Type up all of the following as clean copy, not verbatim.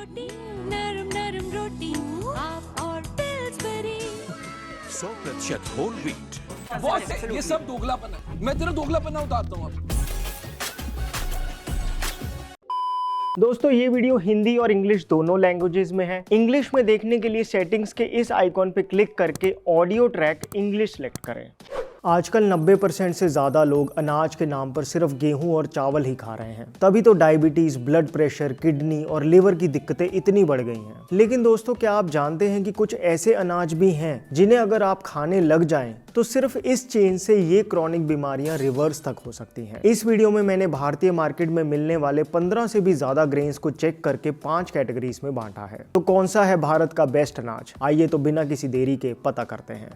रोटी नरम नरम रोटी आप और पिल्सबरी 100% होल व्हीट। बहुत ये सब दोगलापन है। मैं तेरा दोगलापन उतारता हूँ अब। दोस्तों ये वीडियो हिंदी और इंग्लिश दोनों लैंग्वेजेस में है। इंग्लिश में देखने के लिए सेटिंग्स के इस आइकॉन पे क्लिक करके ऑडियो ट्रैक इंग्लिश सेलेक्ट करें। आजकल 90% से ज़्यादा लोग अनाज के नाम पर सिर्फ गेहूं और चावल ही खा रहे हैं। तभी तो डायबिटीज़, ब्लड प्रेशर, किडनी और लिवर की दिक्कतें इतनी बढ़ गई हैं। लेकिन दोस्तों क्या आप जानते हैं कि कुछ ऐसे अनाज भी हैं जिन्हें अगर आप खाने लग जाएं तो सिर्फ इस चेन से ये क्रॉनिक बीमारियां रिवर्स तक हो सकती हैं। इस वीडियो में मैंने भारतीय मार्केट में मिलने वाले 15 से भी ज़्यादा ग्रेन्स को चेक करके 5 कैटेगरीज में बांटा है। तो कौन सा है भारत का बेस्ट अनाज, आइए तो बिना किसी देरी के पता करते हैं।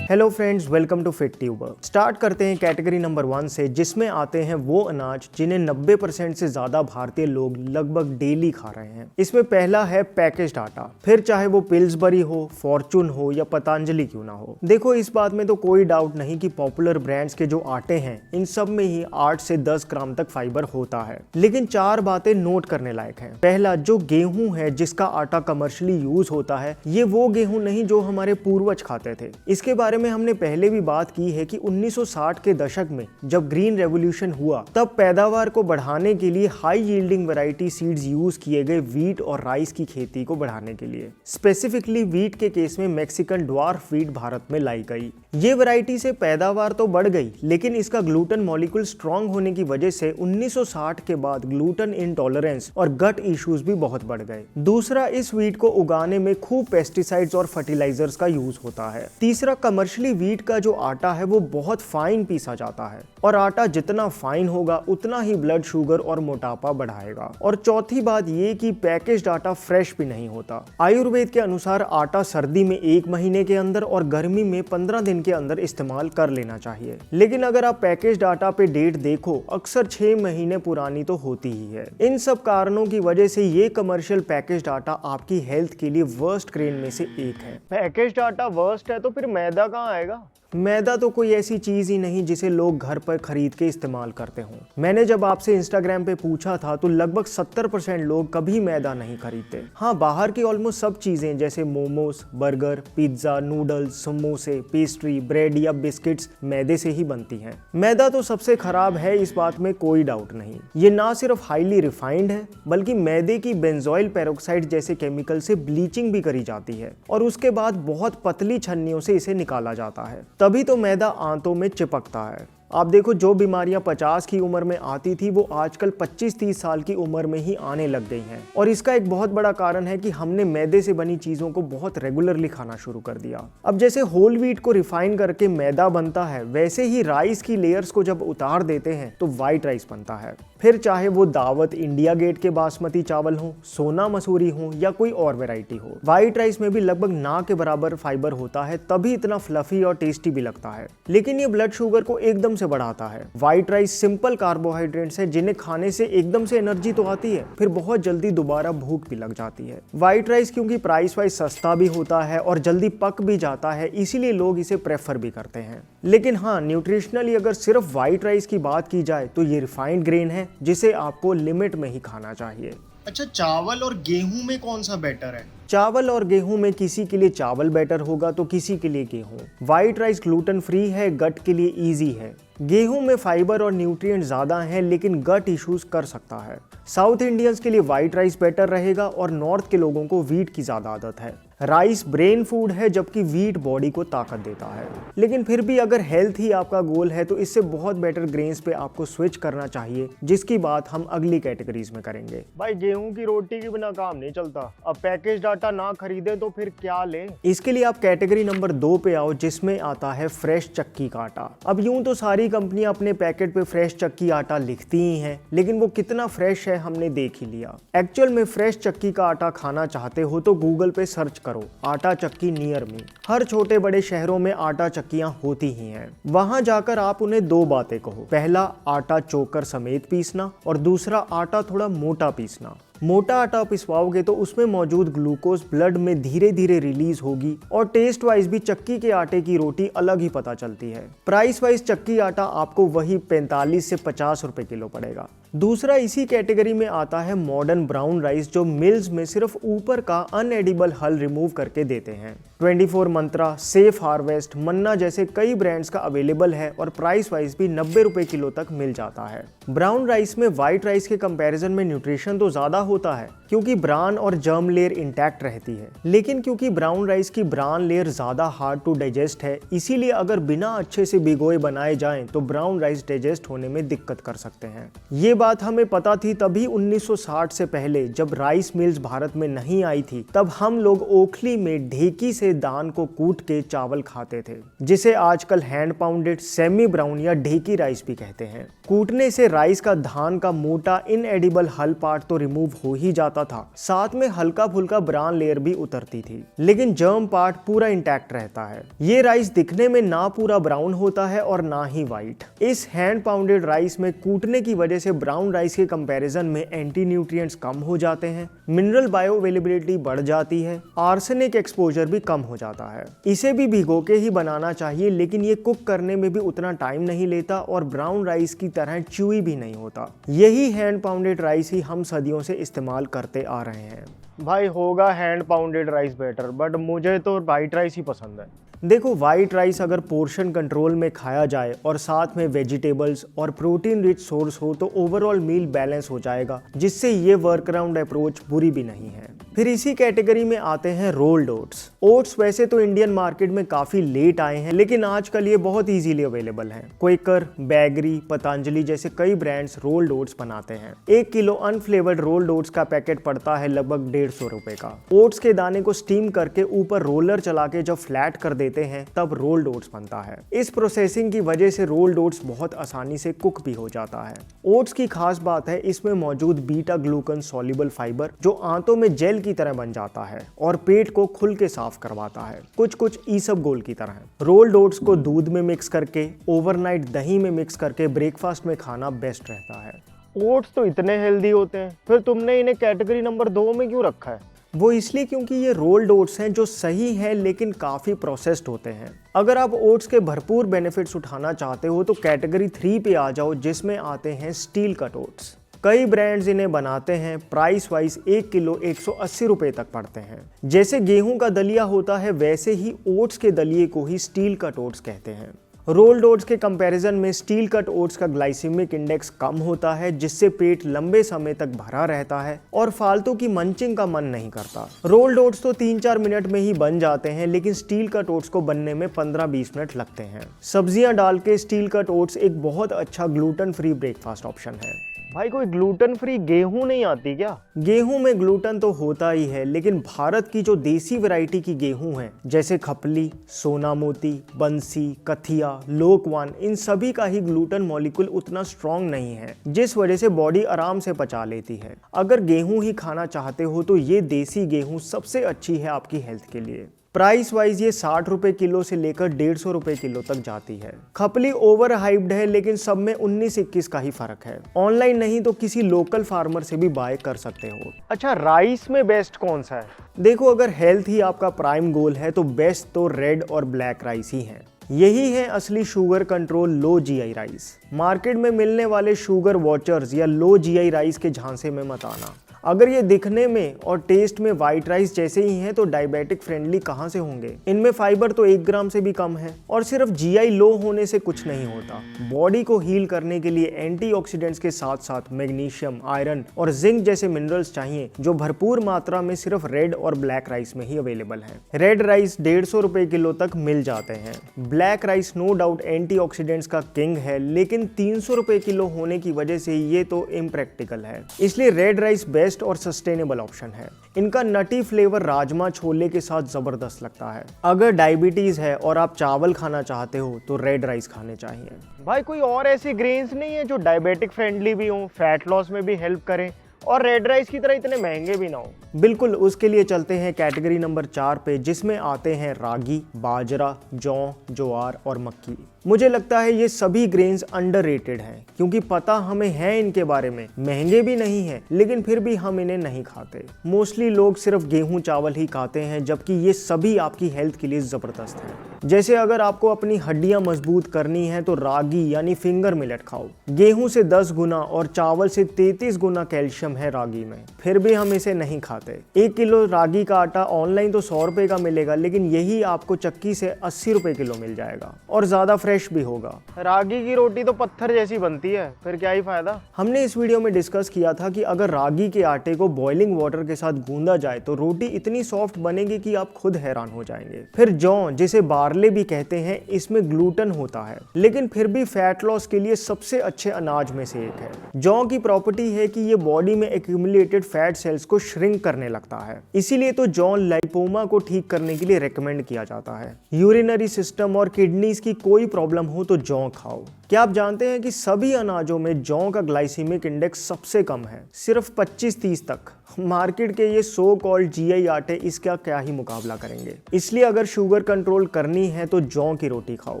Hello friends, welcome to fit tuber. Start करते हैं कैटेगरी नंबर 1 से, जिसमें आते हैं वो अनाज जिन्हें 90% से ज्यादा भारतीय लोग लगभग डेली खा रहे हैं। इसमें पहला है पैकेज्ड आटा, फिर चाहे वो पिल्सबरी हो, फॉर्चून हो या पतंजलि क्यों ना हो। देखो इस बात में तो कोई डाउट नहीं कि पॉपुलर ब्रांड्स के जो आटे हैं इन सब में ही 8 से 10 ग्राम तक फाइबर होता है। लेकिन 4 बातें नोट करने लायक है। पहला, जो गेहूं है जिसका आटा कमर्शियली यूज होता है, ये वो गेहूं नहीं जो हमारे पूर्वज खाते थे। इसके बारे में हमने पहले भी बात की है कि 1960 के दशक में जब ग्रीन रेवोल्यूशन हुआ तब पैदावार को बढ़ाने के लिए high yielding variety seeds use किए गए व्हीट और राइस की खेती को बढ़ाने के लिए। स्पेसिफिकली व्हीट के केस में मैक्सिकन ड्वार्फ व्हीट भारत में लाई गई। ये वैरायटी से पैदावार तो बढ़ गई, लेकिन इसका ग्लूटेन मॉलिक्यूल स्ट्रांग होने की वजह से 1960 के बाद ग्लूटेन इंटॉलरेंस और गट इश्यूज भी बहुत बढ़ गए। दूसरा, इस व्हीट को उगाने में खूब पेस्टिसाइड्स और फर्टिलाइजर्स का यूज होता है। तीसरा, कमर्शियली व्हीट का जो आटा है वो बहुत फाइन पीसा जाता है और आटा जितना फाइन होगा उतना ही ब्लड शुगर और मोटापा बढ़ाएगा। और चौथी बात ये कि पैकेज्ड आटा फ्रेश भी नहीं होता। आयुर्वेद के अनुसार आटा सर्दी में 1 महीने के अंदर और गर्मी में 15 दिन के अंदर इस्तेमाल कर लेना चाहिए। लेकिन अगर आप पैकेज्ड आटा पे डेट देखो, अक्सर 6 महीने पुरानी तो होती ही है। इन सब कारणों की वजह से ये कमर्शियल पैकेज्ड आटा आपकी हेल्थ के लिए वर्स्ट ग्रेन में से एक है। पैकेज्ड आटा वर्स्ट है तो फिर मैदा कहाँ आएगा? मैदा तो कोई ऐसी चीज ही नहीं जिसे लोग घर पर खरीद के इस्तेमाल करते हों। मैंने जब आपसे इंस्टाग्राम पे पूछा था तो लगभग 70% लोग कभी मैदा नहीं खरीदते। हाँ, बाहर की ऑलमोस्ट सब चीजें जैसे मोमोज, बर्गर, पिज्जा, नूडल्स, समोसे, पेस्ट्री, ब्रेड या बिस्किट्स मैदे से ही बनती हैं। मैदा तो सबसे खराब है, इस बात में कोई डाउट नहीं। ये ना सिर्फ हाईली रिफाइंड है बल्कि मैदे की बेंजोइल पेरोक्साइड जैसे केमिकल से ब्लीचिंग भी करी जाती है और उसके बाद बहुत पतली छन्नियों से इसे निकाला जाता है, तभी तो मैदा आंतों में चिपकता है। आप देखो जो बीमारियां 50 की उम्र में आती थी वो आजकल 25-30 साल की उम्र में ही आने लग गई हैं। और इसका एक बहुत बड़ा कारण है कि हमने मैदे से बनी चीजों को बहुत रेगुलरली खाना शुरू कर दिया। अब जैसे होल व्हीट को रिफाइन करके मैदा बनता है, वैसे ही राइस की लेयर्स को जब उतार देते हैं तो व्हाइट राइस बनता है। फिर चाहे वो दावत, इंडिया गेट के बासमती चावल हो, सोना मसूरी हो या कोई और वैरायटी हो, व्हाइट राइस में भी लगभग ना के बराबर फाइबर होता है, तभी इतना फ्लफी और टेस्टी भी लगता है। लेकिन ये ब्लड शुगर को एकदम से बढ़ाता है। व्हाइट राइस सिंपल कार्बोहाइड्रेट्स है जिन्हें खाने से एकदम से एनर्जी तो आती है, फिर बहुत जल्दी दोबारा भूख भी लग जाती है। व्हाइट राइस क्योंकि प्राइस वाइज सस्ता भी होता है और जल्दी पक भी जाता है, इसीलिए लोग इसे प्रेफर भी करते हैं। लेकिन हाँ, न्यूट्रिशनली अगर सिर्फ व्हाइट राइस की बात की जाए तो ये रिफाइंड ग्रेन है जिसे आपको लिमिट में ही खाना चाहिए। अच्छा, चावल और गेहूं में कौन सा बेटर है? चावल और गेहूं में किसी के लिए चावल बेटर होगा तो किसी के लिए गेहूं। व्हाइट राइस ग्लूटेन फ्री है, गट के लिए इजी है। गेहूं में फाइबर और न्यूट्रिएंट ज्यादा हैं लेकिन गट इश्यूज कर सकता है। साउथ इंडियंस के लिए व्हाइट राइस बेटर रहेगा और नॉर्थ के लोगों को व्हीट की ज्यादा आदत है। राइस ब्रेन फूड है जबकि व्हीट बॉडी को ताकत देता है। लेकिन फिर भी अगर हेल्थ ही आपका गोल है तो इससे बहुत बेटर ग्रेन्स पे आपको स्विच करना चाहिए, जिसकी बात हम अगली कैटेगरीज में करेंगे। भाई गेहूं की रोटी के बिना काम नहीं चलता, अब पैकेज्ड आटा ना खरीदे तो फिर क्या लें? इसके लिए आप कैटेगरी नंबर 2 पे आओ, जिसमें आता है फ्रेश चक्की का आटा। अब यूं तो सारी कंपनियां अपने पैकेट पे फ्रेश चक्की आटा लिखती ही हैं, लेकिन वो कितना फ्रेश है हमने देख ही लिया। एक्चुअल में फ्रेश चक्की का आटा खाना चाहते हो तो गूगल पे सर्च करो आटा चक्की नियर मी। हर छोटे बड़े शहरों में आटा चक्कियां होती ही हैं। वहां जाकर आप उन्हें 2 बातें कहो। पहला, आटा चोकर समेत पीसना और दूसरा, आटा थोड़ा मोटा पीसना। मोटा आटा पिसवाओगे तो उसमें मौजूद ग्लूकोज ब्लड में धीरे धीरे रिलीज होगी और टेस्ट वाइज भी चक्की के आटे की रोटी अलग ही पता चलती है। प्राइस वाइज चक्की आटा आपको वही 45 से 50 रुपए किलो पड़ेगा। दूसरा इसी कैटेगरी में आता है मॉडर्न ब्राउन राइस, जो मिल्स में सिर्फ ऊपर का अनएडिबल हल रिमूव करके देते हैं। 24 मंत्रा, सेफ हार्वेस्ट, मन्ना जैसे कई ब्रांड्स का अवेलेबल है और प्राइस वाइज भी 90 रुपए किलो तक मिल जाता है। ब्राउन राइस में व्हाइट राइस के कंपैरिजन में न्यूट्रिशन तो ज्यादा होता है क्योंकि ब्रान और जर्म लेयर इंटैक्ट रहती है, लेकिन क्योंकि ब्राउन राइस की ब्रान लेयर ज्यादा हार्ड टू डाइजेस्ट है, इसीलिए अगर बिना अच्छे से भिगोए बनाए जाएं तो ब्राउन राइस डाइजेस्ट होने में दिक्कत कर सकते हैं। ये बात हमें पता थी तभी 1960 से पहले जब राइस मिल्स भारत में नहीं आई थी, तब हम लोग ओखली में ढेकी से दान को कूट के चावल खाते थे, जिसे आजकल हैंड पाउंडेड, सेमी ब्राउन या ढेकी राइस भी कहते हैं। कूटने से राइस का धान का मोटा इनएडिबल हल पार्ट तो रिमूव हो ही जाता था, साथ में हल्का फुल्का ब्राउन लेयर भी उतरती थी, लेकिन जर्म पार्ट पूरा इंटैक्ट रहता है। ये राइस दिखने में ना पूरा ब्राउन होता है और ना ही व्हाइट। इस हैंड पाउंडेड राइस में कूटने की वजह से ब्राउन राइस के कंपैरिजन में एंटी न्यूट्रिएंट्स कम हो जाते हैं, मिनरल बायो अवेलेबिलिटी बढ़ जाती है, आर्सेनिक एक्सपोजर भी कम हो जाता है। इसे भी भिगो के ही बनाना चाहिए, लेकिन ये कुक करने में भी उतना टाइम नहीं लेता और ब्राउन राइस की तरह च्यूई भी नहीं होता। यही हैंड पाउंडेड राइस ही हम सदियों से इस्तेमाल करते आ रहे हैं। भाई होगा hand pounded rice better, but मुझे तो व्हाइट राइस ही पसंद है। देखो, व्हाइट राइस अगर पोर्शन कंट्रोल में खाया जाए और साथ में वेजिटेबल्स और प्रोटीन रिच सोर्स हो तो ओवरऑल मील बैलेंस हो जाएगा, जिससे ये वर्कअराउंड अप्रोच बुरी भी नहीं है। फिर इसी कैटेगरी में आते हैं रोल्ड ओट्स। ओट्स वैसे तो इंडियन मार्केट में काफी लेट आए हैं, लेकिन आजकल ये बहुत इजीली अवेलेबल हैं। क्वेकर, बेगरी, पतंजलि जैसे कई ब्रांड्स रोल्ड ओट्स बनाते हैं। 1 किलो अनफ्लेवर्ड रोल्ड ओट्स का पैकेट पड़ता है लगभग 150 रुपए का। ओट्स के दाने को स्टीम करके ऊपर रोलर चला के जब फ्लैट कर देते हैं तब रोल्ड ओट्स बनता है। इस प्रोसेसिंग की वजह से रोल्ड ओट्स बहुत आसानी से कुक भी हो जाता है। ओट्स की खास बात है इसमें मौजूद बीटा ग्लूकन सॉल्युबल फाइबर, जो आंतों में जेल की तरह बन जाता है और पेट को खुल के साफ करवाता है, कुछ ईसबगोल की तरह। रोल्ड ओट्स को दूध में मिक्स करके, ओवरनाइट दही में मिक्स करके ब्रेकफास्ट में खाना बेस्ट रहता है। ओट्स तो इतने हेल्दी होते हैं, फिर तुमने इन्हें कैटेगरी नंबर 2 में क्यों रखा है? वो इसलिए क्योंकि ये रोल्ड ओट्स हैं जो सही है लेकिन काफ़ी प्रोसेस्ड होते हैं। अगर आप ओट्स के भरपूर बेनिफिट्स उठाना चाहते हो तो कैटेगरी 3 पे आ जाओ, जिसमें आते हैं स्टील कट ओट्स। कई ब्रांड्स इन्हें बनाते हैं। प्राइस वाइज 1 किलो 180 रुपए तक पड़ते हैं। जैसे गेहूं का दलिया होता है, वैसे ही ओट्स के दलिए को ही स्टील कट ओट्स कहते हैं। रोल्ड ओट्स के कंपैरिजन में स्टील कट ओट्स का ग्लाइसेमिक इंडेक्स कम होता है, जिससे पेट लंबे समय तक भरा रहता है और फालतू की मंचिंग का मन नहीं करता। रोल्ड ओट्स तो 3-4 मिनट में ही बन जाते हैं, लेकिन स्टील कट ओट्स को बनने में 15-20 मिनट लगते हैं। सब्जियां डाल के स्टील कट ओट्स एक बहुत अच्छा ग्लूटेन फ्री ब्रेकफास्ट ऑप्शन है। भाई कोई ग्लूटेन फ्री गेहूं नहीं आती क्या? गेहूं में ग्लूटेन तो होता ही है, लेकिन भारत की जो देसी वैरायटी की गेहूं है, जैसे खपली, सोना मोती, बंसी, कथिया, लोकवान, इन सभी का ही ग्लूटेन मॉलिक्यूल उतना स्ट्रॉन्ग नहीं है, जिस वजह से बॉडी आराम से पचा लेती है। अगर गेहूं ही खाना चाहते हो तो ये देसी गेहूं सबसे अच्छी है आपकी हेल्थ के लिए। प्राइस वाइज ये 60 रुपए किलो से लेकर 150 रुपए किलो तक जाती है। खपली ओवर हाइप्ड है, लेकिन सब में 19-21 का ही फर्क है। ऑनलाइन नहीं तो किसी लोकल फार्मर से भी बाय कर सकते हो। अच्छा, राइस में बेस्ट कौन सा है? देखो, अगर हेल्थ ही आपका प्राइम गोल है तो बेस्ट तो रेड और ब्लैक राइस ही है। यही है असली sugar control low GI rice. Market में मिलने वाले शुगर वॉचर्स या लो जीआई राइस के झांसे में मत आना। अगर ये दिखने में और टेस्ट में व्हाइट राइस जैसे ही हैं तो डायबिटिक फ्रेंडली कहाँ से होंगे? इनमें फाइबर तो 1 ग्राम से भी कम है और सिर्फ जीआई लो होने से कुछ नहीं होता। बॉडी को हील करने के लिए एंटीऑक्सीडेंट्स के साथ साथ मैग्नीशियम, आयरन और जिंक जैसे मिनरल्स चाहिए, जो भरपूर मात्रा में सिर्फ रेड और ब्लैक राइस में ही अवेलेबल है। रेड राइस 150 रुपए किलो तक मिल जाते हैं। Black rice no doubt antioxidants का किंग है, लेकिन 300 रुपए किलो होने की वजह से ये तो इम्प्रैक्टिकल है। इसलिए रेड राइस बेस्ट और सस्टेनेबल ऑप्शन है। इनका नटी फ्लेवर राजमा छोले के साथ जबरदस्त लगता है। अगर डायबिटीज है और आप चावल खाना चाहते हो तो रेड राइस खाने चाहिए। भाई कोई और ऐसी ग्रेन्स नहीं है जो डायबिटिक फ्रेंडली भी हो, फैट लॉस में भी हेल्प करें और रेड राइस की तरह इतने महंगे भी ना हो? बिल्कुल, उसके लिए चलते हैं कैटेगरी नंबर 4 पे, जिसमें आते हैं रागी, बाजरा, जौ, ज्वार और मक्की। मुझे लगता है ये सभी ग्रेन्स अंडररेटेड हैं, क्योंकि पता हमें है इनके बारे में, महंगे भी नहीं है, लेकिन फिर भी हम इन्हें नहीं खाते। मोस्टली लोग सिर्फ गेहूं चावल ही खाते हैं, जबकि ये सभी आपकी हेल्थ के लिए जबरदस्त है। जैसे अगर आपको अपनी हड्डियां मजबूत करनी है तो रागी यानी फिंगर मिलेट खाओ। गेहूं से 10 गुना और चावल से 33 गुना कैल्शियम है रागी में, फिर भी हम इसे नहीं खाते। 1 किलो रागी का आटा ऑनलाइन तो 100 रुपए का मिलेगा, लेकिन यही आपको चक्की से 80 रुपए किलो मिल जाएगा और ज्यादा फ्रेश भी होगा। रागी की रोटी तो पत्थर जैसी बनती है, फिर क्या ही फायदा। हमने इस वीडियो में डिस्कस किया था कि अगर रागी के आटे को बॉइलिंग वाटर के साथ गूंदा जाए तो रोटी इतनी सॉफ्ट बनेगी कि आप खुद हैरान हो जाएंगे। फिर जौ, जिसे बार्ले भी कहते हैं, इसमें ग्लूटेन होता है, लेकिन फिर भी फैट लॉस के लिए सबसे अच्छे अनाज में से एक है। जौ की प्रॉपर्टी है कि ये बॉडी में एक्यूमुलेटेड फैट सेल्स को श्रिंक करने लगता है, इसीलिए तो जौ लाइपोमा को ठीक करने के लिए रेकमेंड किया जाता है। यूरिनरी सिस्टम और किडनीज की कोई प्रॉब्लम हो तो जौ खाओ। क्या आप जानते हैं कि सभी अनाजों में जौ का ग्लाइसीमिक इंडेक्स सबसे कम है, सिर्फ 25-30 तक। मार्केट के ये सो कॉल्ड जीआई आटे इसका क्या ही मुकाबला करेंगे। इसलिए अगर शुगर कंट्रोल करनी है तो जौ की रोटी खाओ।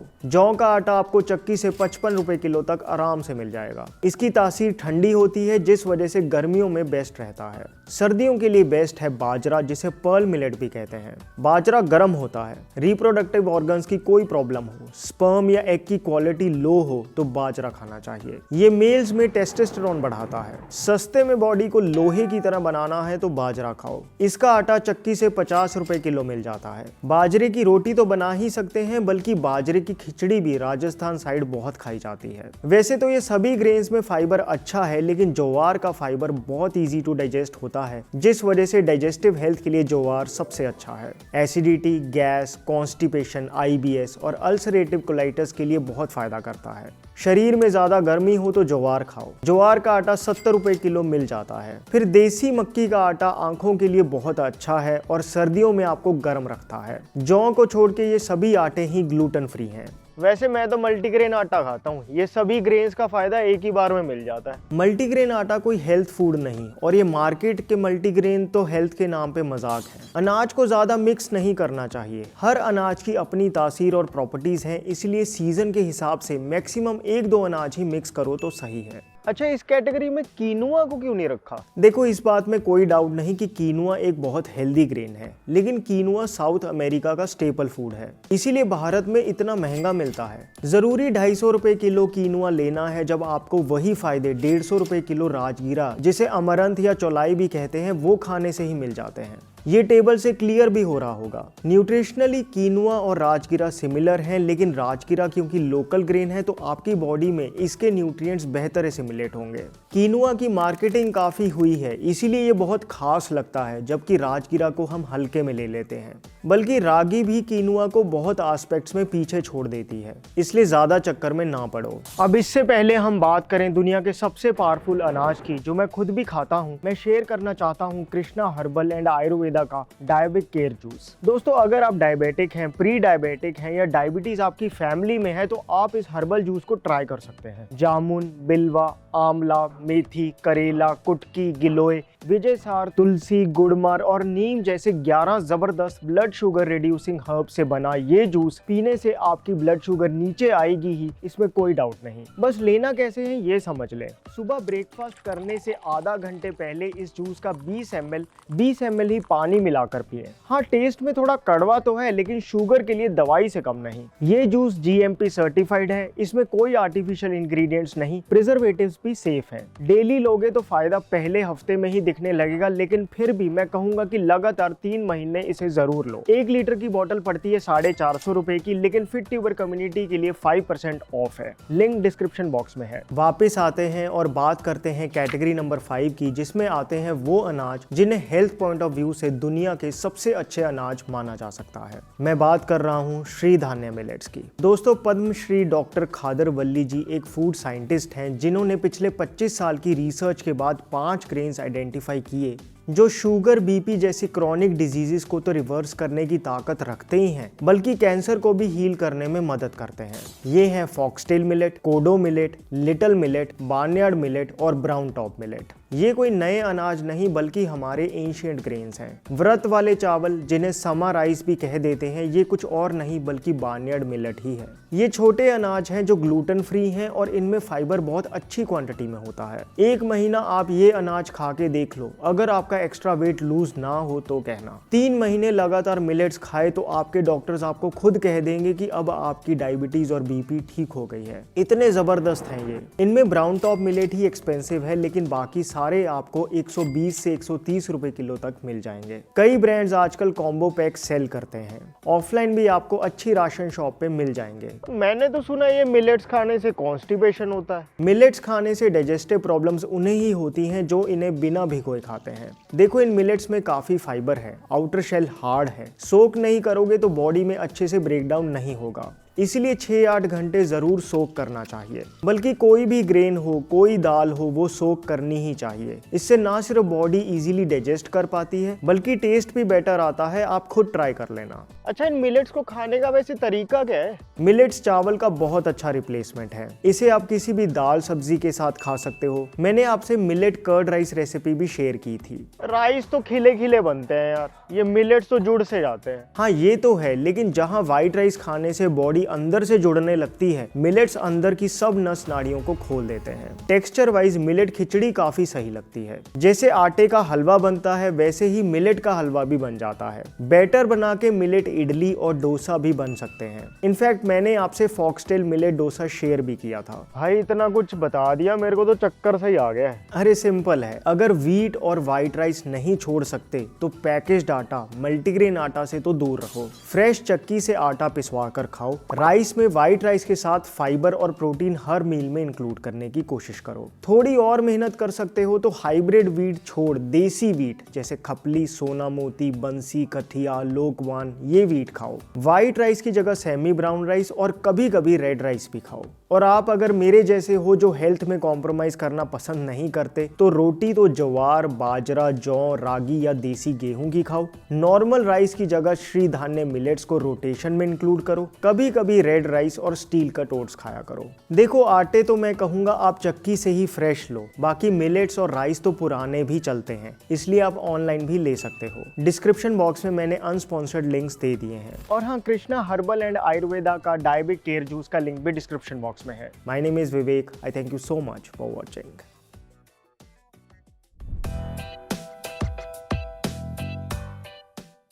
जौ का आटा आपको चक्की से 55 रुपए किलो तक आराम से मिल जाएगा। इसकी तासीर ठंडी होती है, जिस वजह से गर्मियों में बेस्ट रहता है। सर्दियों के लिए बेस्ट है बाजरा, जिसे पर्ल मिलेट भी कहते हैं। बाजरा गर्म होता है। रिप्रोडक्टिव ऑर्गन्स की कोई प्रॉब्लम हो, स्पर्म या एग की क्वालिटी लो हो तो बाजरा खाना चाहिए। ये मेल्स में टेस्टोस्टेरोन बढ़ाता है। सस्ते में बॉडी को लोहे की तरह बनाना है तो बाजरा खाओ। इसका आटा चक्की से 50 रुपए किलो मिल जाता है। बाजरे की रोटी तो बना ही सकते हैं, बल्कि बाजरे की खिचड़ी भी राजस्थान साइड बहुत खाई जाती है। वैसे तो ये सभी ग्रेन्स में फाइबर अच्छा है, लेकिन ज्वार का फाइबर बहुत इजी टू डाइजेस्ट होता है, जिस वजह से डाइजेस्टिव हेल्थ के लिए ज्वार सबसे अच्छा है। एसिडिटी, गैस, कॉन्स्टिपेशन, IBS और अल्सरेटिव कोलाइटिस के लिए बहुत फायदा करता है। शरीर में ज्यादा गर्मी हो तो ज्वार खाओ। ज्वार का आटा 70 रुपए किलो मिल जाता है। फिर देसी मक्की का आटा आंखों के लिए बहुत अच्छा है और सर्दियों में आपको गर्म रखता है। जौ को छोड़ के ये सभी आटे ही ग्लूटेन फ्री हैं। वैसे मैं तो मल्टीग्रेन आटा खाता हूँ, ये सभी ग्रेन्स का फायदा एक ही बार में मिल जाता है। मल्टीग्रेन आटा कोई हेल्थ फूड नहीं, और ये मार्केट के मल्टीग्रेन तो हेल्थ के नाम पे मजाक है। अनाज को ज्यादा मिक्स नहीं करना चाहिए। हर अनाज की अपनी तासीर और प्रॉपर्टीज हैं, इसलिए सीजन के हिसाब से मैक्सिमम 1-2 अनाज ही मिक्स करो तो सही है। अच्छा, इस कैटेगरी में कीनुआ को क्यों नहीं रखा? देखो, इस बात में कोई डाउट नहीं कि कीनुआ एक बहुत हेल्दी ग्रेन है, लेकिन कीनुआ साउथ अमेरिका का स्टेपल फूड है, इसीलिए भारत में इतना महंगा मिलता है। जरूरी 250 रुपए किलो कीनुआ लेना है, जब आपको वही फायदे 150 रुपए किलो राजगीरा, जिसे अमरंथ या चौलाई भी कहते हैं, वो खाने से ही मिल जाते हैं। ये टेबल से क्लियर भी हो रहा होगा। न्यूट्रिशनली कीनुआ और राजगीरा सिमिलर हैं, लेकिन राजगीरा क्योंकि लोकल ग्रेन है तो आपकी बॉडी में इसके न्यूट्रिएंट्स बेहतर एसिमिलेट होंगे। कीनुआ की मार्केटिंग काफी हुई है, इसीलिए ये बहुत खास लगता है, जबकि राजगीरा को हम हल्के में ले लेते हैं। बल्कि रागी भी कीनुआ को बहुत एस्पेक्ट्स में पीछे छोड़ देती है, इसलिए ज्यादा चक्कर में ना पड़ो। अब इससे पहले हम बात करें दुनिया के सबसे पावरफुल अनाज की, जो मैं खुद भी खाता हूँ, मैं शेयर करना चाहता हूँ कृष्णा हर्बल एंड आयुर्वेदा का डायबिक केयर जूस। दोस्तों, अगर आप डायबिटिक हैं, प्री डायबिटिक हैं या डायबिटीज आपकी फैमिली में है, तो आप इस हर्बल जूस को ट्राई कर सकते हैं। जामुन, बिल्वा, आंवला, मेथी, करेला, कुटकी, गिलोय, विजयसार, तुलसी, गुड़मर और नीम जैसे 11 जबरदस्त ब्लड शुगर रिड्यूसिंग हर्ब से बना ये जूस पीने से आपकी ब्लड शुगर नीचे आएगी ही, इसमें कोई डाउट नहीं। बस लेना कैसे है ये समझ लें। सुबह ब्रेकफास्ट करने से आधा घंटे पहले इस जूस का 20 ml ही पानी मिलाकर पिए। हाँ, टेस्ट में थोड़ा कड़वा तो है, लेकिन शुगर के लिए दवाई से कम नहीं। ये जूस GMP सर्टिफाइड है, इसमें कोई आर्टिफिशियल इंग्रेडिएंट्स नहीं, प्रिजर्वेटिव्स भी सेफ है। डेली लोगे तो फायदा पहले हफ्ते में ही दिखने लगेगा, लेकिन फिर भी मैं कहूंगा कि लगातार 3 महीने इसे जरूर लो। 1 लीटर की बोतल पड़ती है 450 रुपए की, लेकिन फिट ट्यूबर कम्युनिटी के लिए 5% ऑफ है। लिंक डिस्क्रिप्शन बॉक्स में है। वापस आते हैं और बात करते हैं कैटेगरी नंबर 5 की, जिसमें आते हैं वो अनाज जिन्हें हेल्थ पॉइंट ऑफ व्यू से दुनिया के सबसे अच्छे अनाज माना जा सकता है। मैं बात कर रहा हूँ श्री धान्य मिलेट्स की। दोस्तों, पद्मश्री डॉक्टर खादर वल्ली जी एक फूड साइंटिस्ट हैं, जिन्होंने पिछले 25 साल की रिसर्च के बाद 5 ग्रेन्स आइडेंटिफाई किए जो शुगर, BP जैसी क्रॉनिक डिजीजेस को तो रिवर्स करने की ताकत रखते ही हैं, बल्कि कैंसर को भी हील करने में मदद करते हैं। ये हैं foxtail millet, kodo millet, little millet, barnyard millet और ब्राउन टॉप मिलेट। ये कोई नए अनाज नहीं बल्कि हमारे एंशिएंट ग्रेन्स हैं। व्रत वाले चावल जिन्हें समा राइस भी कह देते हैं, ये कुछ और नहीं बल्कि बार्नयार्ड मिलेट ही है। ये छोटे अनाज हैं जो ग्लूटेन फ्री हैं और इनमें फाइबर बहुत अच्छी क्वांटिटी में होता है। 1 महीना आप ये अनाज खा के देख लो, अगर आपका एक्स्ट्रा वेट लूज ना हो तो कहना। 3 महीने लगातार मिलेट्स खाए तो आपके डॉक्टर्स आपको खुद कह देंगे कि अब आपकी डायबिटीज और बीपी ठीक हो गई है। इतने जबरदस्त हैं ये। इनमें ब्राउन टॉप मिलेट ही एक्सपेंसिव है, लेकिन बाकी सारे आपको 120 से 130 रुपए किलो तक मिल जाएंगे। कई ब्रांड्स आजकल कॉम्बो पैक सेल करते हैं। ऑफलाइन भी आपको अच्छी राशन शॉप पे मिल जाएंगे। मैंने तो सुना ये मिलेट्स खाने से कॉन्स्टिपेशन होता है। मिलेट्स खाने से डाइजेस्टिव प्रॉब्लम्स उन्हें ही होती हैं जो इन्हें बिना भिगोए खाते हैं। देखो, इन मिलेट्स में काफी फाइबर है, आउटर शेल हार्ड है, सोक नहीं करोगे तो बॉडी में अच्छे से ब्रेकडाउन नहीं होगा, इसलिए 6-8 घंटे जरूर सोक करना चाहिए। बल्कि कोई भी ग्रेन हो, कोई दाल हो, वो सोक करनी ही चाहिए। इससे ना सिर्फ बॉडी इजीली डाइजेस्ट कर पाती है बल्कि टेस्ट भी बेटर आता है। आप खुद ट्राई कर लेना। अच्छा, इन मिलेट्स को खाने का वैसे तरीका क्या है? मिलेट्स चावल का बहुत अच्छा रिप्लेसमेंट है। इसे आप किसी भी दाल सब्जी के साथ खा सकते हो। मैंने आपसे मिलेट कर्ड राइस रेसिपी भी शेयर की थी। राइस तो खिले खिले बनते हैं यार, ये मिलेट्स तो जुड़ से जाते हैं। हाँ, ये तो है, लेकिन जहाँ व्हाइट राइस खाने से बॉडी अंदर से जुड़ने लगती है, मिलेट्स अंदर की सब नस नाड़ियों को खोल देते हैं। टेक्सचर वाइज मिलेट खिचड़ी काफी सही लगती है। जैसे आटे का हलवा बनता है वैसे ही मिलेट का हलवा भी बन जाता है। बैटर बना के मिलेट इडली और डोसा भी बन सकते हैं। इनफैक्ट मैंने आपसे फॉक्सटेल मिलेट डोसा शेयर भी किया था। भाई इतना कुछ बता दिया, मेरे को तो चक्कर से ही आ गया है। अरे सिंपल है, अगर व्हीट और व्हाइट राइस नहीं छोड़ सकते तो पैकेज्ड आटा, मल्टीग्रेन आटा से तो दूर रहो। फ्रेश चक्की से आटा पिसवा कर खाओ। राइस में व्हाइट राइस के साथ फाइबर और प्रोटीन हर मील में इंक्लूड करने की कोशिश करो। थोड़ी और मेहनत कर सकते हो तो हाइब्रिड व्हीट छोड़ देसी व्हीट जैसे खपली, सोना मोती, बंसी, कथिया, लोकवान, ये व्हीट खाओ। व्हाइट राइस की जगह सेमी ब्राउन राइस और कभी कभी रेड राइस भी खाओ। और आप अगर मेरे जैसे हो जो हेल्थ में कॉम्प्रोमाइज करना पसंद नहीं करते तो रोटी तो ज्वार, बाजरा, जौ, रागी या देसी गेहूं की खाओ। नॉर्मल राइस की जगह श्री धान्य मिलेट्स को रोटेशन में इंक्लूड करो। कभी कभी रेड राइस और स्टील कट ओट्स खाया करो। देखो, आटे तो मैं कहूंगा आप चक्की से ही फ्रेश लो, बाकी मिलेट्स और राइस तो पुराने भी चलते हैं, इसलिए आप ऑनलाइन भी ले सकते हो। डिस्क्रिप्शन बॉक्स में मैंने अनस्पॉन्सर्ड लिंक्स दे दिए हैं। और हाँ, कृष्णा हर्बल एंड आयुर्वेदा का डायबिक केयर जूस का लिंक भी डिस्क्रिप्शन बॉक्स में है। My name is Vivek. I thank you so much for watching.